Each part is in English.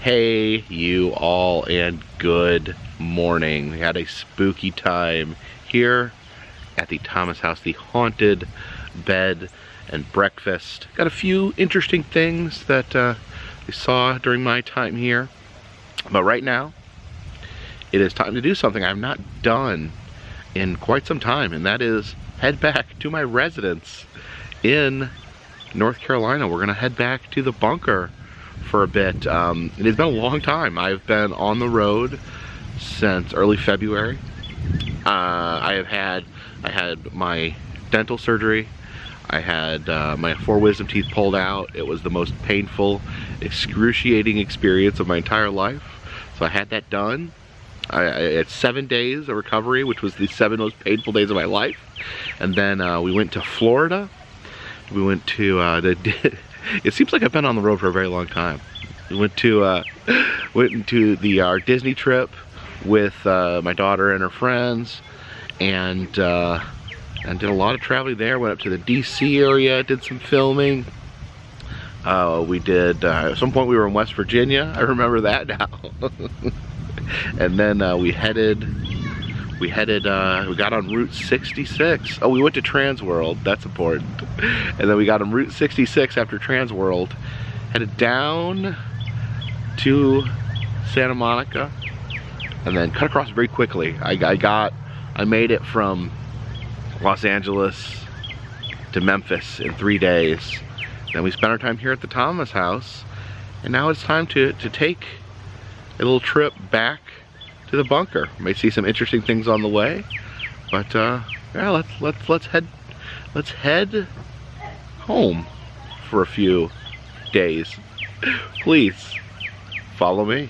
Hey you all, and good morning. We had a spooky time here at the Thomas house, the haunted bed and breakfast. Got a few interesting things that we saw during my time here, but right now it is time to do something I've not done in quite some time, and that is head back to my residence in North Carolina. We're gonna head back to the bunker for a bit. It has been a long time. I've been on the road since early February. I had my dental surgery. I had my 4 wisdom teeth pulled out. It was the most painful, excruciating experience of my entire life. So I had that done. I had 7 days of recovery, which was the 7 most painful days of my life. And then we went to Florida. We went to it seems like I've been on the road for a very long time. We went to our Disney trip with my daughter and her friends, and did a lot of traveling there. Went up to the DC area, did some filming. We did at some point we were in West Virginia. I remember that now. And then we got on Route 66. Oh, we went to Transworld, that's important. And then we got on Route 66 after Transworld, headed down to Santa Monica, and then cut across very quickly. I made it from Los Angeles to Memphis in 3 days. Then we spent our time here at the Thomas house, and now it's time to take a little trip back to the bunker. You may see some interesting things on the way, but yeah, let's head home for a few days. Please follow me.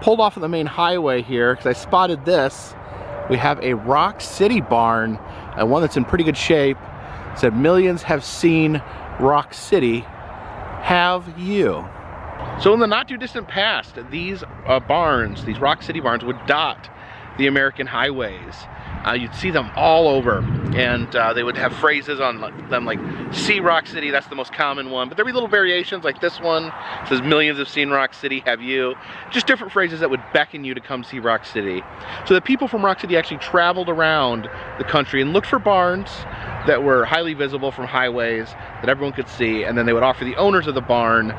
Pulled off of the main highway here because I spotted this. We have a Rock City barn, and one that's in pretty good shape. It said millions have seen Rock City. Have you? So in the not too distant past, these barns, these Rock City barns, would dot the American highways. You'd see them all over, and they would have phrases on them like "See Rock City," that's the most common one, but there'd be little variations like this one. It says millions have seen Rock City, have you? Just different phrases that would beckon you to come see Rock City. So the people from Rock City actually traveled around the country and looked for barns that were highly visible from highways that everyone could see, and then they would offer the owners of the barn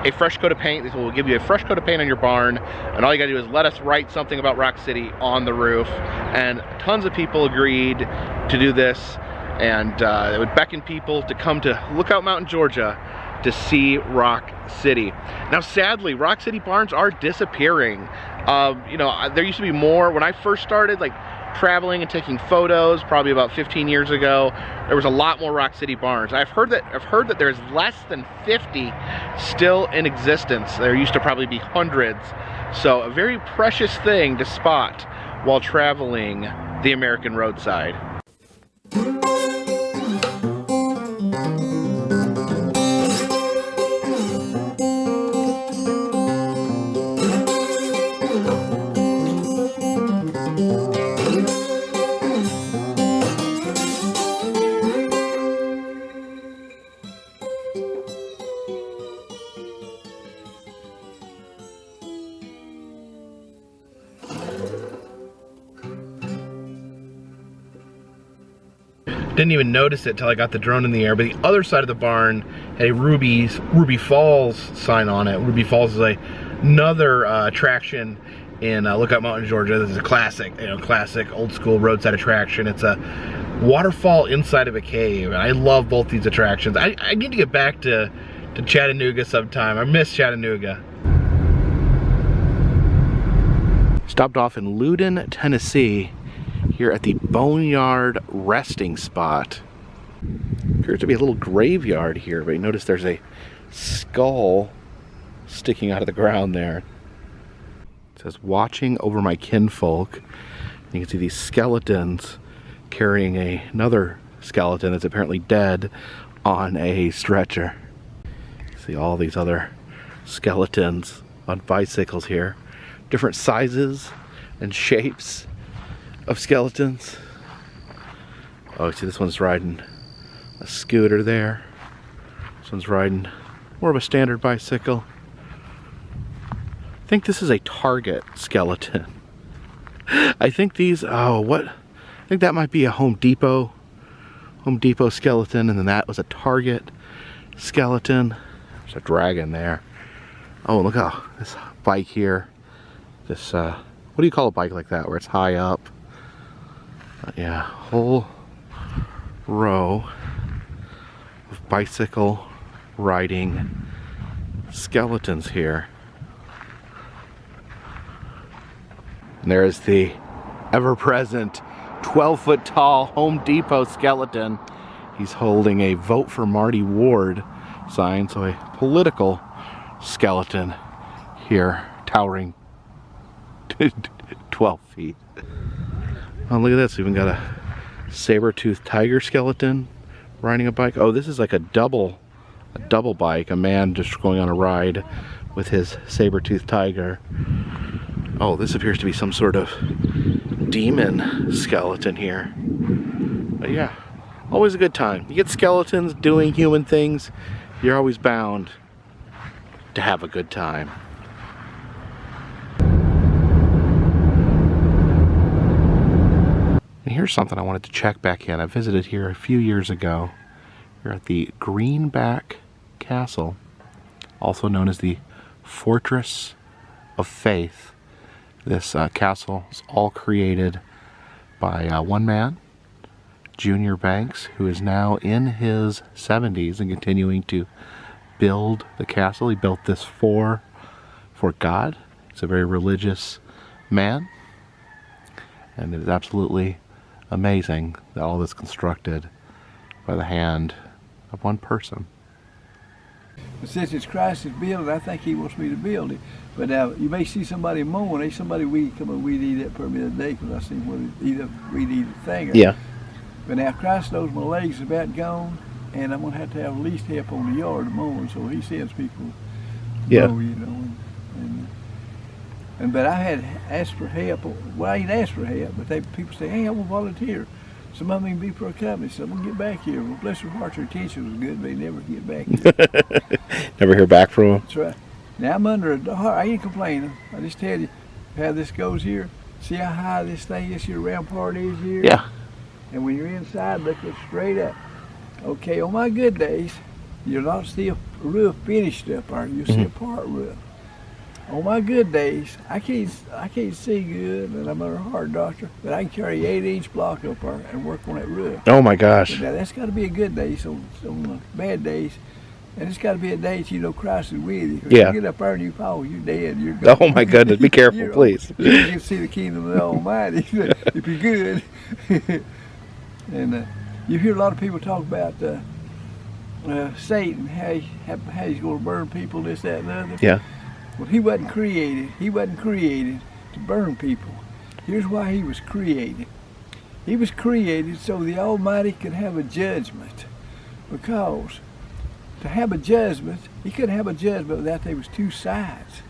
a fresh coat of paint. They will give you a fresh coat of paint on your barn, and all you gotta do is let us write something about Rock City on the roof. And tons of people agreed to do this, and it would beckon people to come to Lookout Mountain, Georgia to see Rock City. Now sadly, Rock City barns are disappearing. You know, there used to be more. When I first started like traveling and taking photos, probably about 15 years ago, there was a lot more Rock City barns. I've heard that there's less than 50 still in existence. There used to probably be hundreds. So a very precious thing to spot while traveling the American roadside. Didn't even notice it till I got the drone in the air, but the other side of the barn had a Ruby Falls sign on it. Ruby Falls is another attraction in Lookout Mountain, Georgia. This is a classic, classic old school roadside attraction. It's a waterfall inside of a cave, and I love both these attractions. I need to get back to Chattanooga sometime. I miss Chattanooga. Stopped off in Loudon, Tennessee, here at the Boneyard resting spot. Appears to be a little graveyard here, but you notice there's a skull sticking out of the ground there. It says, watching over my kinfolk. You can see these skeletons carrying another skeleton that's apparently dead on a stretcher. See all these other skeletons on bicycles here. Different sizes and shapes of skeletons. Oh, see, this one's riding a scooter there. This one's riding more of a standard bicycle. I think this is a Target skeleton. I think these, oh, what? I think that might be a Home Depot skeleton, and then that was a Target skeleton. There's a dragon there. Oh, look how this bike here, this, what do you call a bike like that where it's high up? Yeah, whole row of bicycle riding skeletons here. And there is the ever-present 12-foot tall Home Depot skeleton. He's holding a Vote for Marty Ward sign, so a political skeleton here, towering 12 feet. Oh, look at this. We even got a saber-toothed tiger skeleton riding a bike. Oh, this is like a double bike. A man just going on a ride with his saber-toothed tiger. Oh, this appears to be some sort of demon skeleton here. But yeah, always a good time. You get skeletons doing human things, you're always bound to have a good time. And here's something I wanted to check back in. I visited here a few years ago. We're at the Greenback Castle, also known as the Fortress of Faith. This castle is all created by one man, Junior Banks, who is now in his 70s and continuing to build the castle. He built this for God. He's a very religious man, and it is absolutely amazing that all this is constructed by the hand of one person. But since it's Christ's building, I think he wants me to build it. But now you may see somebody mowing. There's somebody come and weed eat that for me the other day because I seen one weed eat a thing. Yeah. But now Christ knows my legs are about gone, and I'm gonna have to have at least help on the yard mowing. So he sends people to mow, you know. But I had asked for help. Well, I ain't asked for help, but people say, hey, I will volunteer. Some of them even be for a company, so I'm gonna get back here. Well, bless their hearts, their attention was good, but they never get back here. Never hear back from them? That's right. Now I'm under a heart. I ain't complaining. I just tell you how this goes here. See how high this thing is here, round part is here? Yeah. And when you're inside, look it straight up. Okay, on my good days, you'll not see a roof finished up, or you'll see a part roof. On my good days, I can't see good, and I'm under a heart doctor, but I can carry 8-inch block up there and work on that roof. Oh my gosh. Now that's got to be a good day. So on bad days, and it's got to be a day that you know Christ is with you. Yeah. You get up there and you fall, you're dead. You're gone. Oh my goodness, be careful, please. You can see the kingdom of the Almighty if you're good. And you hear a lot of people talk about Satan, how he's going to burn people, this, that, and the other. Yeah. Well, he wasn't created. He wasn't created to burn people. Here's why he was created. He was created so the Almighty could have a judgment. Because to have a judgment, he couldn't have a judgment without there was two sides.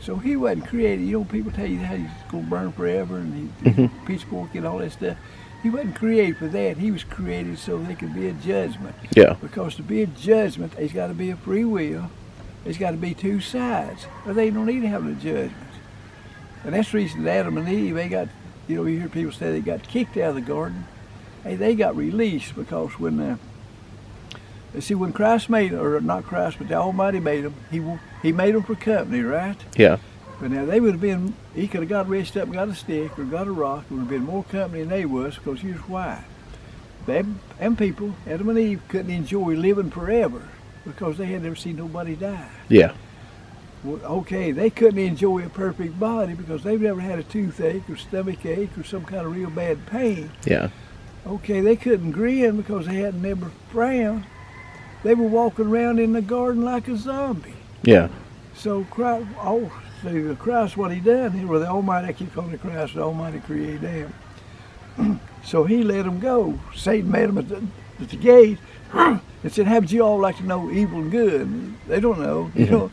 So he wasn't created. You know, people tell you how he's going to burn forever and pitchfork and all that stuff. He wasn't created for that. He was created so there could be a judgment. Yeah. Because to be a judgment, there's got to be a free will. There's got to be two sides, or they don't need to have a judgment. And that's the reason Adam and Eve, they got, you know, you hear people say they got kicked out of the garden. Hey, they got released because when, when Christ made, or not Christ, but the Almighty made them, he made them for company, right? Yeah. But now they would have been, he could have got reached up and got a stick or got a rock. It would have been more company than they was, because here's why. Them people, Adam and Eve, couldn't enjoy living forever, because they had never seen nobody die. Yeah. Well, okay, they couldn't enjoy a perfect body because they've never had a toothache or stomach ache or some kind of real bad pain. Yeah. Okay, they couldn't grin because they hadn't never frowned. They were walking around in the garden like a zombie. Yeah. So Christ, see, Christ, what he done here, well, the Almighty, I keep calling it Christ, the Almighty created them. So he let them go. Satan met them at the gate and said, how would you all like to know evil and good? They don't know, you know.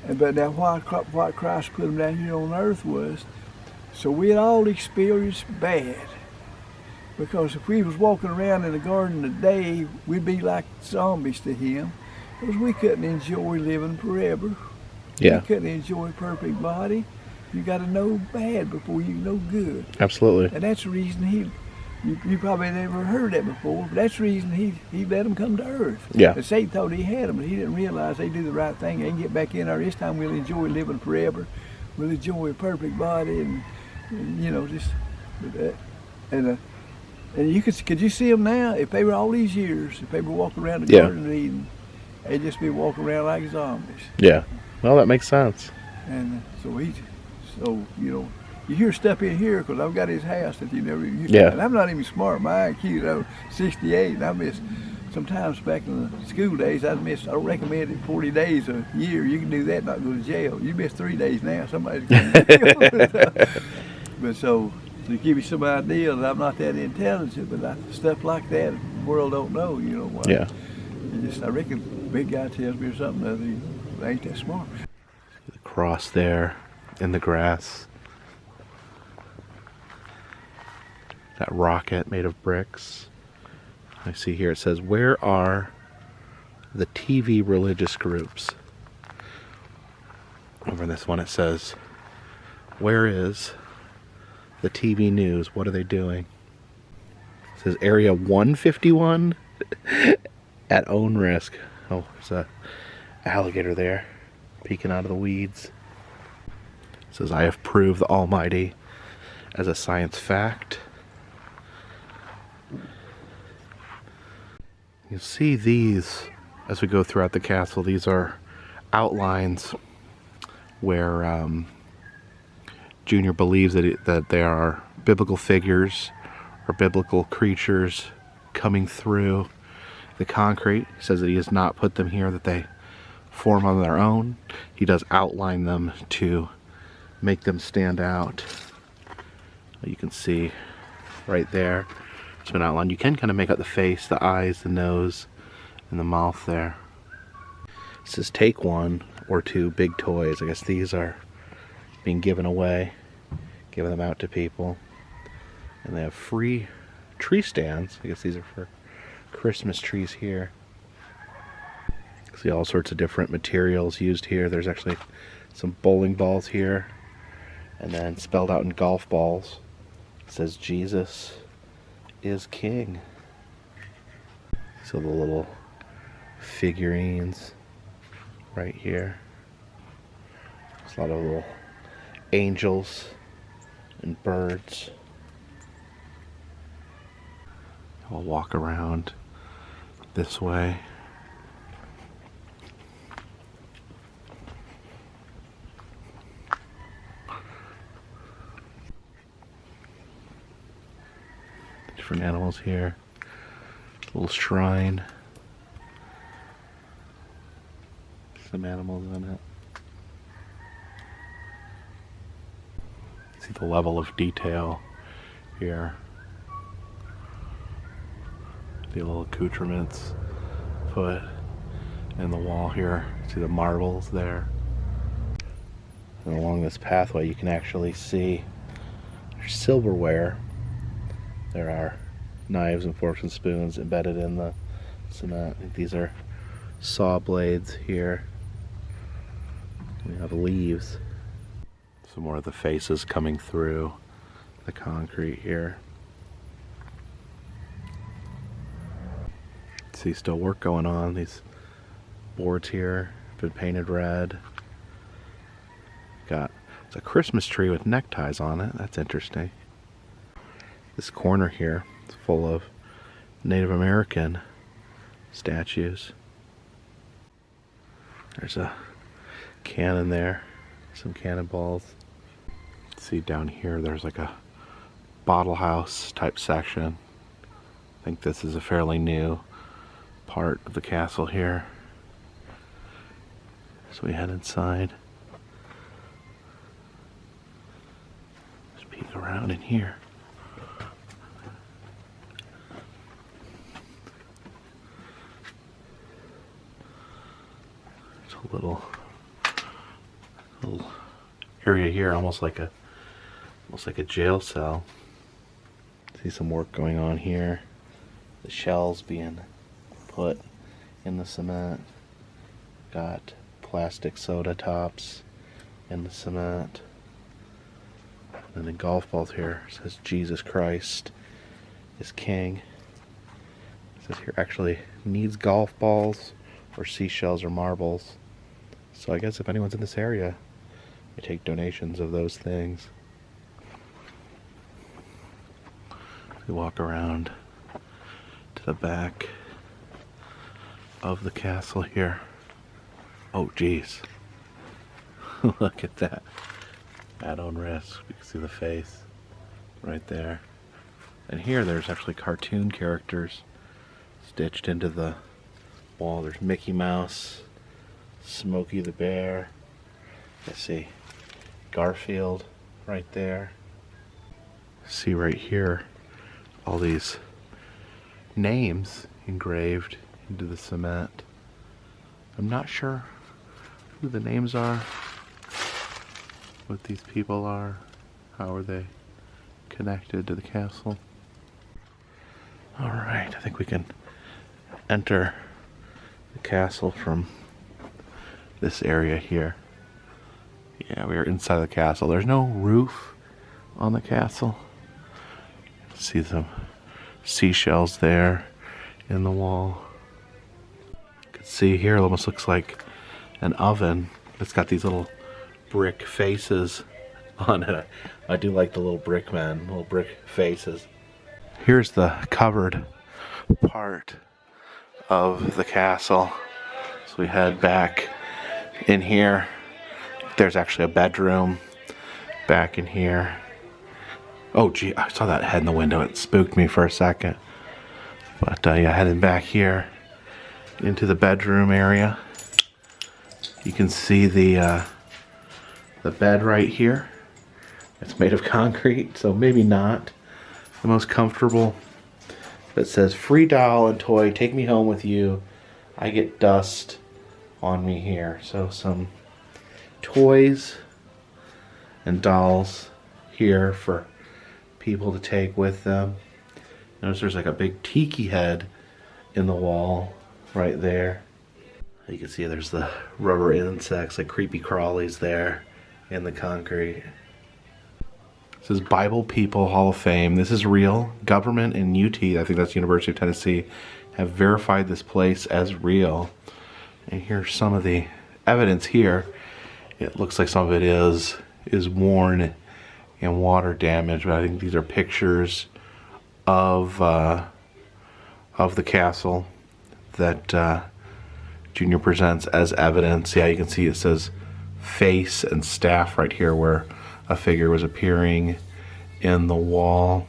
But now what Christ put them down here on earth was, so we had all experienced bad. Because if we was walking around in the garden today, we'd be like zombies to him. Because we couldn't enjoy living forever. Yeah. We couldn't enjoy a perfect body. You got to know bad before you know good. Absolutely. And that's the reason you probably never heard that before, but that's the reason he let them come to earth. Yeah. And Satan thought he had them, but he didn't realize they do the right thing. They can get back in there. This time we'll enjoy living forever. We'll enjoy a perfect body and you know, just, and you could you see them now? If they were all these years, if they were walking around the Garden of Eden, they'd just be walking around like zombies. Yeah. Well, that makes sense. And so you know, you hear stuff in here because I've got his house that you never. And I'm not even smart. My IQ, you know, 68. And I miss sometimes back in the school days. I don't recommend it 40 days a year. You can do that, not go to jail. You miss 3 days now, somebody's going to But so. To give you some idea that I'm not that intelligent, but stuff like that, the world don't know, you know. Yeah. I reckon a big guy tells me or something other, I ain't that smart. The cross there in the grass. That rocket made of bricks. I see here it says, where are the TV religious groups? Over in this one it says, where is the TV news? What are they doing? It says area 151 at own risk. Oh, there's a alligator there peeking out of the weeds. It says I have proved the Almighty as a science fact. You'll see these as we go throughout the castle. These are outlines where Junior believes that they are biblical figures or biblical creatures coming through the concrete. He says that he has not put them here, that they form on their own. He does outline them to make them stand out. You can see right there, it's been outlined. You can kind of make out the face, the eyes, the nose, and the mouth there. It says take 1 or 2 big toys. I guess these are being given away, giving them out to people. And they have free tree stands. I guess these are for Christmas trees here. See all sorts of different materials used here. There's actually some bowling balls here, and then spelled out in golf balls it says Jesus is King. So the little figurines right here. There's a lot of little angels and birds. I'll walk around this way. Different animals here. A little shrine. Some animals in it. See the level of detail here. The little accoutrements put in the wall here. See the marbles there. And along this pathway you can actually see there's silverware. There are knives and forks and spoons embedded in the cement. I think these are saw blades here. We have leaves. Some more of the faces coming through the concrete here. See still work going on. These boards here have been painted red. It's a Christmas tree with neckties on it. That's interesting. This corner here is full of Native American statues. There's a cannon there, some cannonballs. See down here there's like a bottle house type section. I think this is a fairly new part of the castle here. So we head inside. around in here. There's a little area here, almost like a jail cell. See some work going on here. The shells being put in the cement. Got plastic soda tops in the cement. And the golf balls here says Jesus Christ is King. It says here actually needs golf balls or seashells or marbles. So I guess if anyone's in this area, they take donations of those things. We walk around to the back of the castle here. Oh geez. Look at that. At own risk. You can see the face right there. And here there's actually cartoon characters stitched into the wall. There's Mickey Mouse, Smokey the Bear. Let's see. Garfield right there. See right here all these names engraved into the cement. I'm not sure who the names are, what these people are, how are they connected to the castle. Alright, I think we can enter the castle from this area here. Yeah, we are inside the castle. There's no roof on the castle. See some seashells there in the wall. You can see here it almost looks like an oven. It's got these little brick faces on it. I do like the little brick men, little brick faces. Here's the covered part of the castle. So we head back in here. There's actually a bedroom back in here. Oh gee, I saw that head in the window. It spooked me for a second. But yeah, heading back here into the bedroom area. You can see the bed right here. It's made of concrete, so maybe not the most comfortable. But it says, free doll and toy, take me home with you. I get dust on me here. So some toys and dolls here for people to take with them. Notice there's like a big tiki head in the wall right there. You can see there's the rubber insects, like creepy crawlies there in the concrete. This is Bible People Hall of Fame. This is real. Government and UT, I think that's University of Tennessee, have verified this place as real. And here's some of the evidence here. It looks like some of it is worn and water damage, but I think these are pictures of the castle that Junior presents as evidence. Yeah, you can see it says face and staff right here where a figure was appearing in the wall.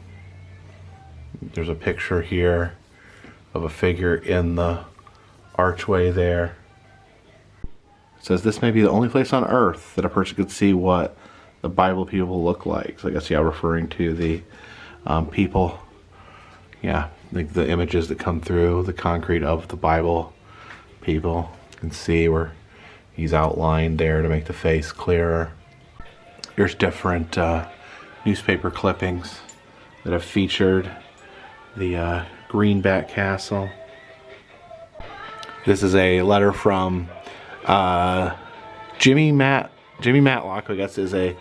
There's a picture here of a figure in the archway there. It says this may be the only place on earth that a person could see what the Bible people look like. So I guess, yeah, referring to the people, yeah, like the images that come through the concrete of the Bible people. You can see where he's outlined there to make the face clearer. There's different newspaper clippings that have featured the Greenback Castle. This is a letter from Jimmy Matlock, who I guess is a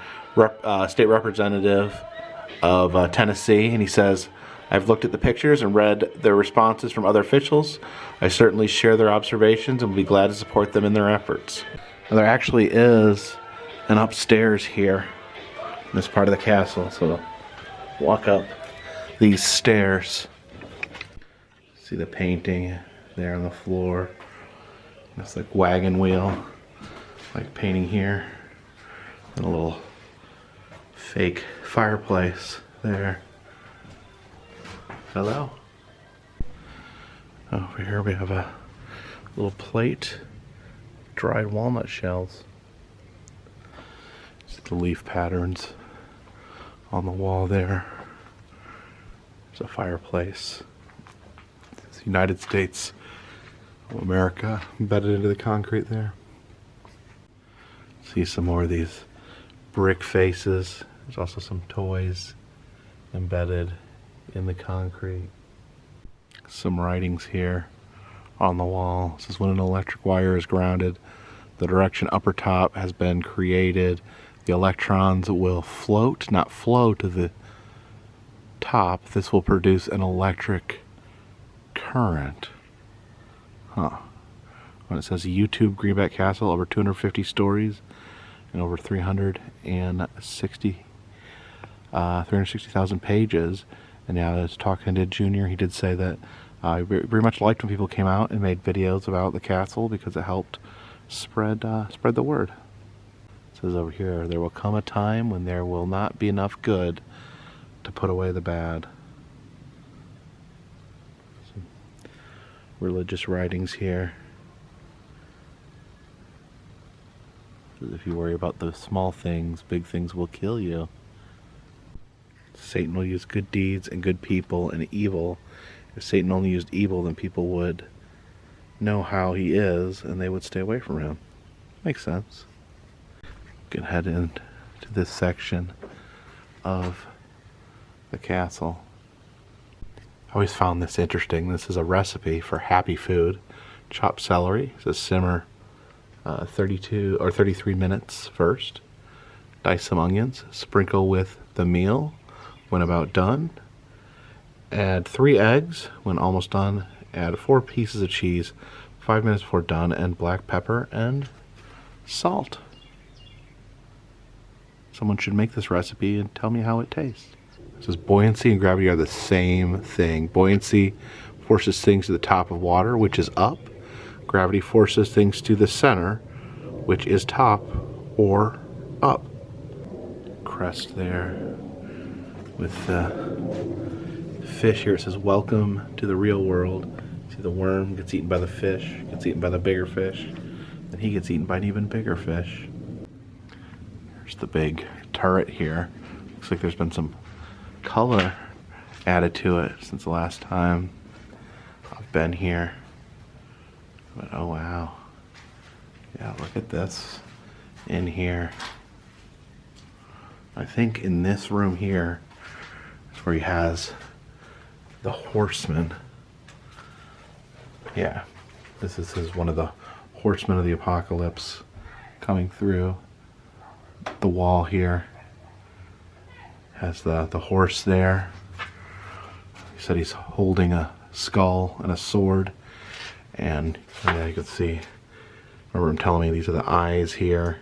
state representative of Tennessee, and he says, I've looked at the pictures and read their responses from other officials. I certainly share their observations and will be glad to support them in their efforts. Now, there actually is an upstairs here in this part of the castle, so we'll walk up these stairs. See the painting there on the floor. That's like wagon wheel, like painting here, and a little fake fireplace there. Hello. Over here we have a little plate, dried walnut shells. See the leaf patterns On the wall there, there's a fireplace. It's the United States of America embedded into the concrete there. See some more of these brick faces. There's also some toys embedded in the concrete. Some writings here on the wall. This is when an electric wire is grounded. The direction upper top has been created. The electrons will float, not flow to the top. This will produce an electric current. Huh. When it says YouTube Greenback Castle, over 250 stories and over 360,000 pages. And now as talking to Junior, he did say that I very much liked when people came out and made videos about the castle because it helped spread the word. It says over here, there will come a time when there will not be enough good to put away the bad. Some religious writings here. Says if you worry about the small things, big things will kill you. Satan will use good deeds and good people and evil. If Satan only used evil, then people would know how he is and they would stay away from him. Makes sense. We can head into this section of the castle. I always found this interesting. This is a recipe for happy food. Chopped celery. It says simmer 32 or 33 minutes first. Dice some onions. Sprinkle with the meal when about done. Add 3 eggs when almost done. Add 4 pieces of cheese 5 minutes before done, and black pepper and salt. Someone should make this recipe and tell me how it tastes. It says buoyancy and gravity are the same thing. Buoyancy forces things to the top of water, which is up. Gravity forces things to the center, which is top or up. Crest there with the fish here. It says welcome to the real world. See the worm gets eaten by the fish, gets eaten by the bigger fish, then he gets eaten by an even bigger fish. There's the big turret here. Looks like there's been some color added to it since the last time I've been here. But oh wow. Yeah, look at this in here. I think in this room here is where he has the horsemen. Yeah, this is one of the horsemen of the apocalypse coming through the wall here. Has the horse there. He said he's holding a skull and a sword. And yeah, you can see, remember him telling me these are the eyes here.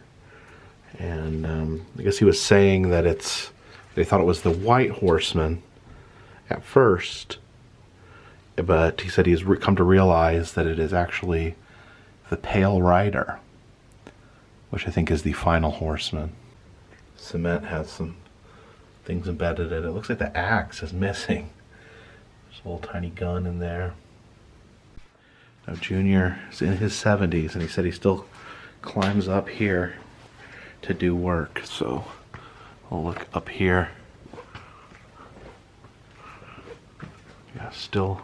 And I guess he was saying that they thought it was the white horseman at first, but he said he's come to realize that it is actually the Pale Rider, which I think is the final horseman. Cement has some things embedded in it. It looks like the axe is missing. There's a little tiny gun in there. Now Junior is in his 70s and he said he still climbs up here to do work. So I'll look up here. Yeah, still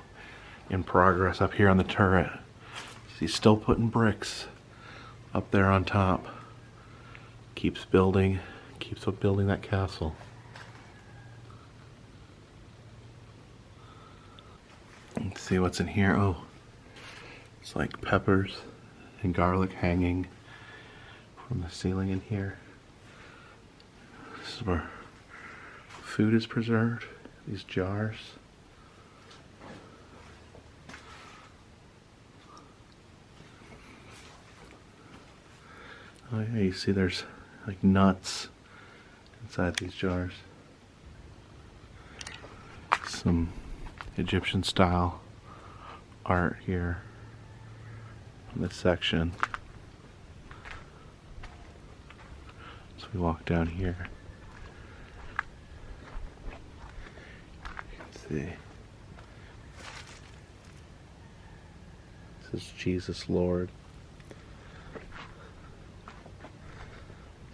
in progress up here on the turret. He's still putting bricks up there on top. Keeps building that castle. Let's see what's in here. Oh, it's like peppers and garlic hanging from the ceiling in here. This is where food is preserved. These jars. Oh yeah, you see there's like nuts inside these jars. Some Egyptian style art here in this section. So we walk down here. You can see. This is Jesus Lord.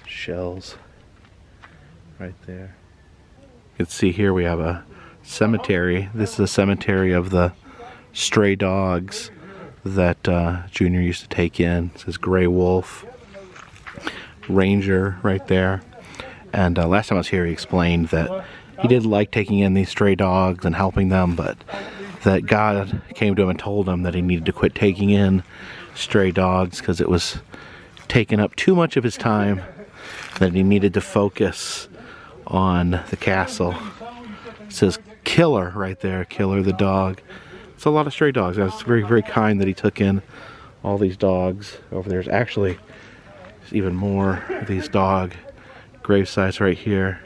Shells right there. You can see here we have a cemetery. This is a cemetery of the stray dogs that Junior used to take in. It says Gray Wolf, Ranger right there. And last time I was here, he explained that he did like taking in these stray dogs and helping them, but that God came to him and told him that he needed to quit taking in stray dogs because it was taking up too much of his time, that he needed to focus on the castle. It says Killer right there, Killer the dog. It's a lot of stray dogs. It's very, very kind that he took in all these dogs. Over there's actually even more of these dog grave sites right here.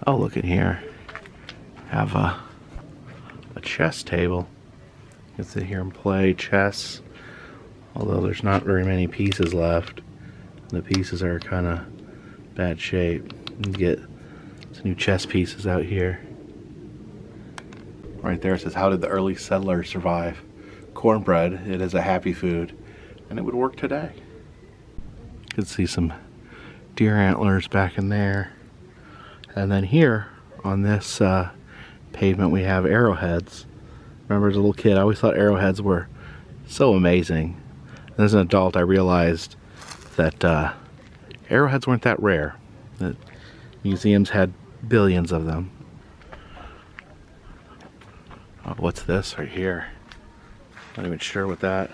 Oh, look at here. Have a chess table. You can sit here and play chess. Although there's not very many pieces left. The pieces are kind of bad shape. You can get some new chess pieces out here. Right there it says, how did the early settlers survive? Cornbread, it is a happy food, and it would work today. You can see some deer antlers back in there. And then here on this pavement we have arrowheads. Remember as a little kid, I always thought arrowheads were so amazing. And as an adult I realized that arrowheads weren't that rare. That museums had billions of them. Oh, what's this right here? Not even sure what that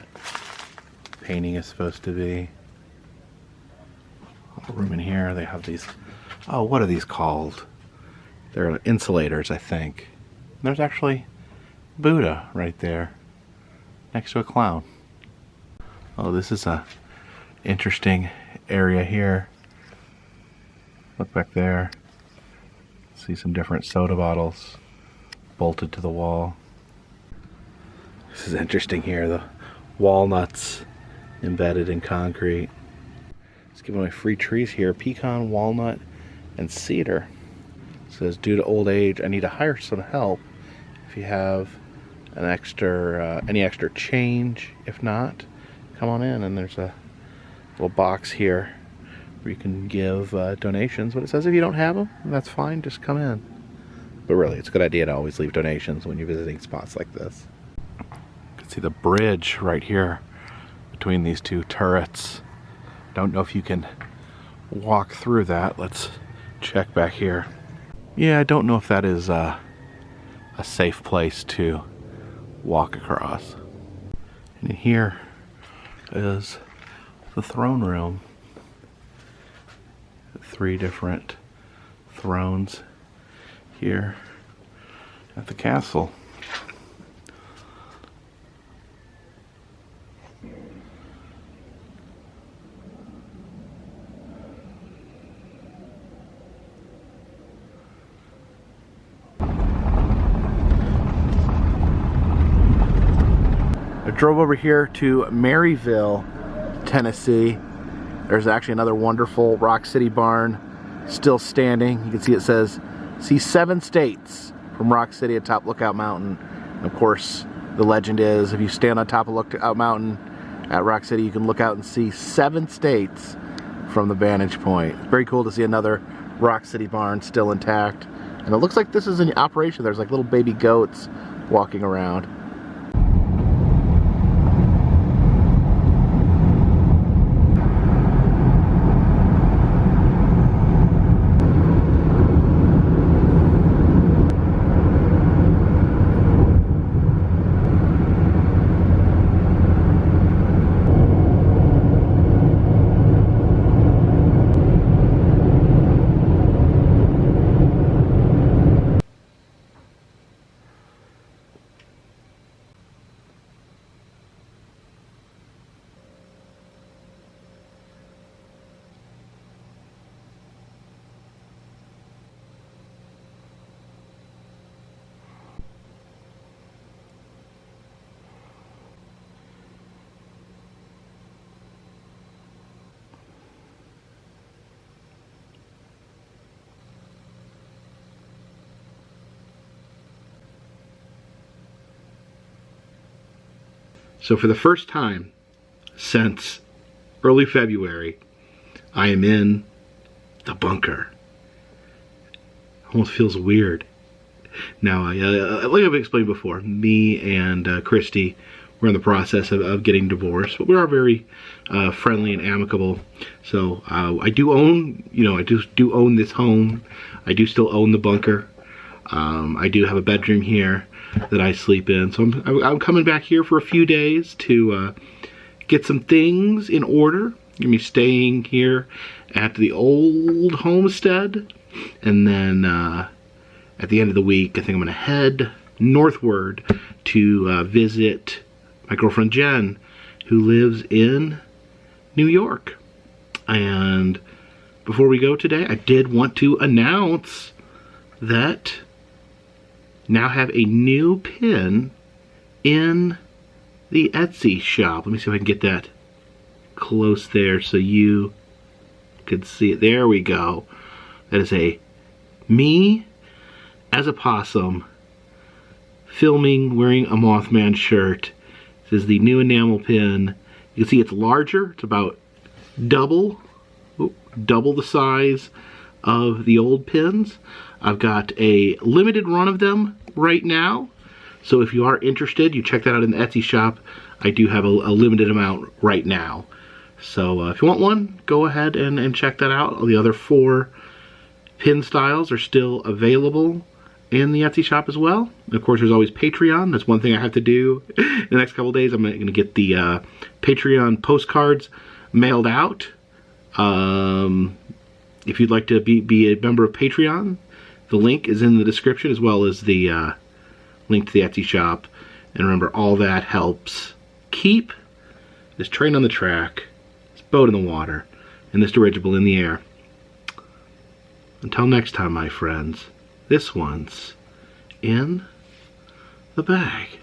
painting is supposed to be. A room in here, they have these, oh, what are these called? They're insulators, I think. And there's actually Buddha right there next to a clown. Oh, this is a interesting area here. Look back there. See some different soda bottles bolted to the wall. This is interesting here, the walnuts embedded in concrete. It's giving away free trees here, pecan, walnut, and cedar. It says, due to old age, I need to hire some help. If you have an extra, any extra change, if not, come on in. And there's a little box here where you can give donations. But it says if you don't have them, that's fine, just come in. But really, it's a good idea to always leave donations when you're visiting spots like this. You can see the bridge right here between these two turrets. Don't know if you can walk through that. Let's check back here. Yeah, I don't know if that is a safe place to walk across. And in here is the throne room. 3 different thrones here at the castle. I drove over here to Maryville, Tennessee. There's actually another wonderful Rock City barn still standing. You can see it says, see 7 states from Rock City atop Lookout Mountain. And of course, the legend is if you stand on top of Lookout Mountain at Rock City, you can look out and see 7 states from the vantage point. Very cool to see another Rock City barn still intact. And it looks like this is in operation. There's like little baby goats walking around. So for the first time since early February, I am in the bunker. Almost feels weird. Now, like I've explained before, me and Christy, we're in the process of getting divorced, but we are very friendly and amicable. So I do own, I do own this home. I do still own the bunker. I do have a bedroom here that I sleep in. So I'm coming back here for a few days to get some things in order. I'm gonna be staying here at the old homestead, and then at the end of the week, I think I'm gonna head northward to visit my girlfriend Jen, who lives in New York. And before we go today, I did want to announce that now have a new pin in the Etsy shop. Let me see if I can get that close there so you could see it. There we go. That is a me as a possum filming wearing a Mothman shirt. This is the new enamel pin. You can see it's larger. It's about double the size of the old pins. I've got a limited run of them right now. So if you are interested, you check that out in the Etsy shop. I do have a limited amount right now. So if you want one, go ahead and check that out. The other 4 pin styles are still available in the Etsy shop as well. And of course, there's always Patreon. That's one thing I have to do in the next couple days. I'm going to get the Patreon postcards mailed out. If you'd like to be a member of Patreon, the link is in the description, as well as the link to the Etsy shop. And remember, all that helps keep this train on the track, this boat in the water, and this dirigible in the air. Until next time, my friends, this one's in the bag.